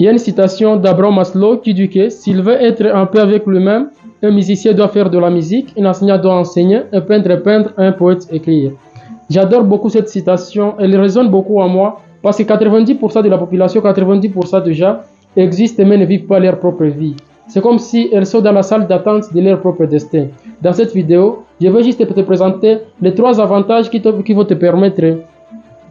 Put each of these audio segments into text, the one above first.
Il y a une citation d'Abraham Maslow qui dit que s'il veut être en paix avec lui-même, un musicien doit faire de la musique, un enseignant doit enseigner, un peintre peindre, un poète écrire. J'adore beaucoup cette citation, elle résonne beaucoup en moi parce que 90% de la population, 90% des gens existent mais ne vivent pas leur propre vie. C'est comme si elles sont dans la salle d'attente de leur propre destin. Dans cette vidéo, je vais juste te présenter les 3 avantages qui vont te permettre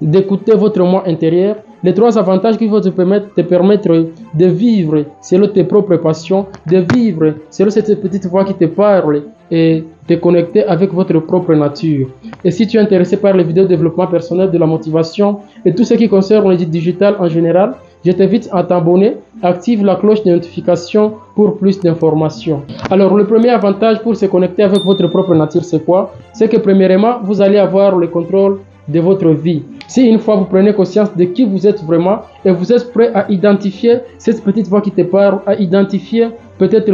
d'écouter votre moi intérieur, les 3 avantages qui vont te permettre de vivre selon tes propres passions, de vivre selon cette petite voix qui te parle et de connecter avec votre propre nature. Et si tu es intéressé par les vidéos de développement personnel, de la motivation et tout ce qui concerne le digital en général, je t'invite à t'abonner, active la cloche de notification pour plus d'informations. Alors le premier avantage pour se connecter avec votre propre nature, c'est quoi? C'est que premièrement, vous allez avoir le contrôle de votre vie. Si une fois vous prenez conscience de qui vous êtes vraiment et vous êtes prêt à identifier cette petite voix qui te parle, à identifier peut-être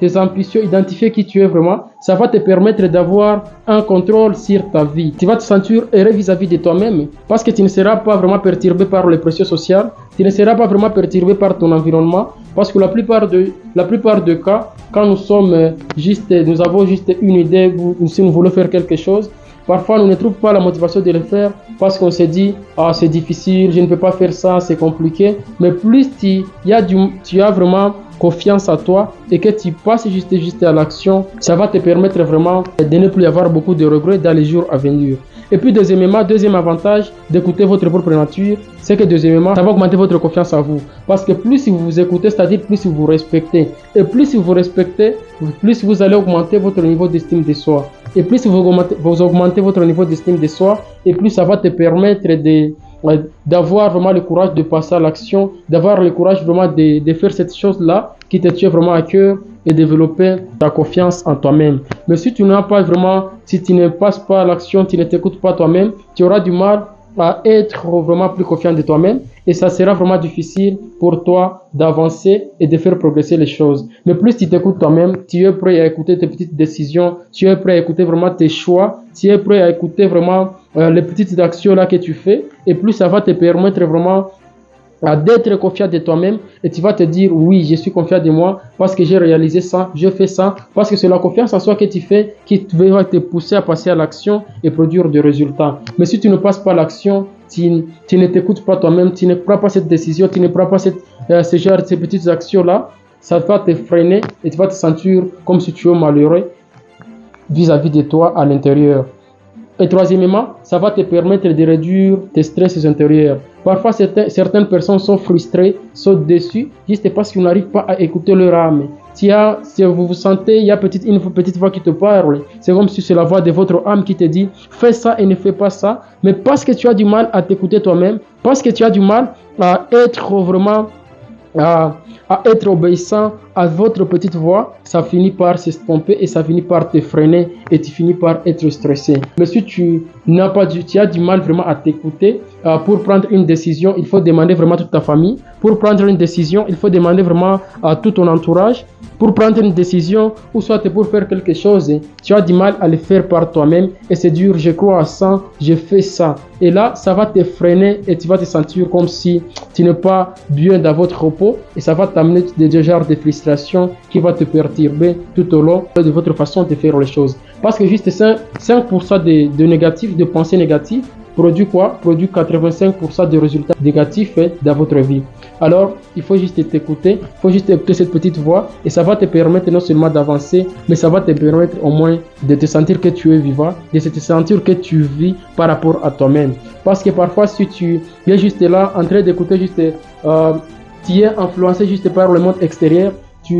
tes ambitions, identifier qui tu es vraiment, ça va te permettre d'avoir un contrôle sur ta vie. Tu vas te sentir heureux vis-à-vis de toi-même parce que tu ne seras pas vraiment perturbé par les pressions sociales, tu ne seras pas vraiment perturbé par ton environnement parce que la plupart des cas, quand nous avons juste une idée, si nous voulons faire quelque chose, parfois, nous ne trouvons pas la motivation de le faire parce qu'on se dit « Ah, c'est difficile, je ne peux pas faire ça, c'est compliqué. » Mais plus tu as vraiment confiance en toi et que tu passes juste à l'action, ça va te permettre vraiment de ne plus avoir beaucoup de regrets dans les jours à venir. Et puis deuxième avantage d'écouter votre propre nature, c'est que deuxièmement, ça va augmenter votre confiance en vous. Parce que plus si vous vous écoutez, c'est-à-dire plus si vous vous respectez. Et plus si vous vous respectez, plus vous allez augmenter votre niveau d'estime de soi. Et plus vous augmentez votre niveau d'estime de soi, et plus ça va te permettre d'avoir vraiment le courage de passer à l'action, d'avoir le courage vraiment de faire cette chose-là qui te tient vraiment à cœur et développer ta confiance en toi-même. Mais si tu n'as pas vraiment, si tu ne passes pas à l'action, tu ne t'écoutes pas toi-même, tu auras du mal à être vraiment plus confiant de toi-même et ça sera vraiment difficile pour toi d'avancer et de faire progresser les choses. Mais plus tu t'écoutes toi-même, tu es prêt à écouter tes petites décisions, tu es prêt à écouter vraiment tes choix, tu es prêt à écouter vraiment les petites actions là que tu fais et plus ça va te permettre vraiment d'être confiant de toi-même et tu vas te dire oui, je suis confiant de moi parce que j'ai réalisé ça, je fais ça, parce que c'est la confiance en soi que tu fais qui va te pousser à passer à l'action et produire des résultats. Mais si tu ne passes pas à l'action, tu ne t'écoutes pas toi-même, tu ne prends pas cette décision, tu ne prends pas ces petites actions-là, ça va te freiner et tu vas te sentir comme si tu es malheureux vis-à-vis de toi à l'intérieur. Et troisièmement, ça va te permettre de réduire tes stress intérieurs. Parfois, certaines personnes sont frustrées, sont déçues, juste parce qu'ils n'arrivent pas à écouter leur âme. Si vous vous sentez, il y a une petite voix qui te parle. C'est comme si c'est la voix de votre âme qui te dit « Fais ça et ne fais pas ça ». Mais parce que tu as du mal à t'écouter toi-même, parce que tu as du mal à être vraiment à être obéissant à votre petite voix, ça finit par s'estomper et ça finit par te freiner et tu finis par être stressé. Mais si tu as du mal vraiment à t'écouter, pour prendre une décision, il faut demander vraiment à toute ta famille. Pour prendre une décision, il faut demander vraiment à tout ton entourage. Pour prendre une décision ou soit pour faire quelque chose, tu as du mal à le faire par toi-même et c'est dur, je crois à ça, je fais ça. Et là, ça va te freiner et tu vas te sentir comme si tu n'es pas bien dans votre repos et ça va t'amener des genres de frustration qui va te perturber tout au long de votre façon de faire les choses. Parce que juste 5% de négatifs, de pensées négatives, produit quoi? Produit 85% de résultats négatifs dans votre vie. Alors, il faut juste t'écouter, il faut juste écouter cette petite voix et ça va te permettre non seulement d'avancer, mais ça va te permettre au moins de te sentir que tu es vivant, de te sentir que tu vis par rapport à toi-même. Parce que parfois, si tu es juste là en train d'écouter, tu es influencé juste par le monde extérieur,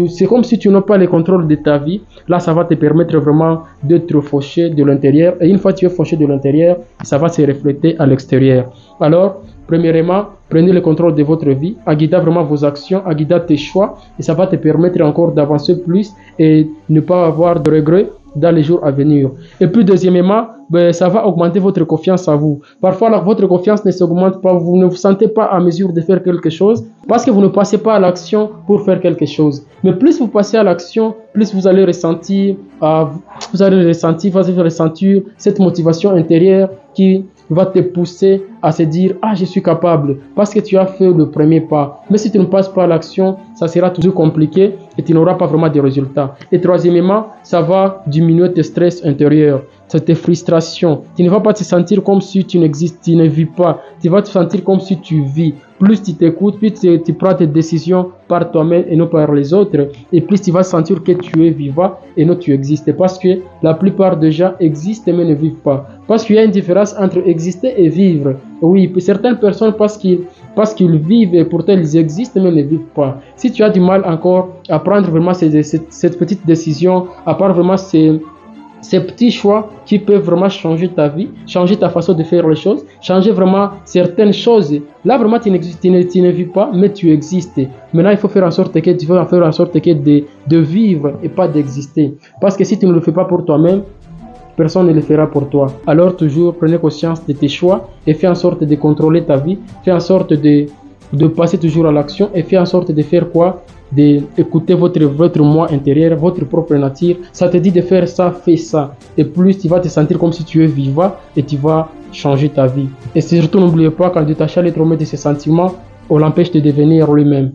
c'est comme si tu n'as pas le contrôle de ta vie. Là, ça va te permettre vraiment d'être fauché de l'intérieur. Et une fois que tu es fauché de l'intérieur, ça va se refléter à l'extérieur. Alors, premièrement, prenez le contrôle de votre vie, en guidant vraiment vos actions, en guidant tes choix. Et ça va te permettre encore d'avancer plus et ne pas avoir de regrets dans les jours à venir. Et puis deuxièmement, ça va augmenter votre confiance en vous. Parfois, votre confiance ne s'augmente pas, vous ne vous sentez pas à mesure de faire quelque chose parce que vous ne passez pas à l'action pour faire quelque chose. Mais plus vous passez à l'action, plus vous allez ressentir cette motivation intérieure qui va te pousser à se dire « Ah, je suis capable » parce que tu as fait le premier pas. Mais si tu ne passes pas à l'action, ça sera toujours compliqué et tu n'auras pas vraiment de résultats. Et troisièmement, ça va diminuer tes stress intérieurs, tes frustrations. Tu ne vas pas te sentir comme si tu n'existes, tu ne vis pas. Tu vas te sentir comme si tu vis. Plus tu t'écoutes, plus tu prends tes décisions par toi-même et non par les autres. Et plus tu vas sentir que tu es vivant et non tu existes. Parce que la plupart des gens existent mais ne vivent pas. Parce qu'il y a une différence entre exister et vivre. Oui, certaines personnes parce qu'ils vivent et pourtant ils existent mais ne vivent pas. Si tu as du mal encore à prendre vraiment cette petite décision, à prendre vraiment ces petits choix qui peuvent vraiment changer ta vie, changer ta façon de faire les choses, changer vraiment certaines choses. Là, vraiment, tu ne vis pas, mais tu existes. Maintenant, il faut faire en sorte de vivre et pas d'exister. Parce que si tu ne le fais pas pour toi-même, personne ne le fera pour toi. Alors, toujours, prenez conscience de tes choix et fais en sorte de contrôler ta vie. Fais en sorte de passer toujours à l'action et fais en sorte de faire quoi? D'écouter votre moi intérieur, votre propre nature. Ça te dit de faire ça, fais ça. Et plus tu vas te sentir comme si tu es vivant et tu vas changer ta vie. Et surtout, n'oubliez pas, quand tu t'achètes trop de ces sentiments, on l'empêche de devenir lui-même.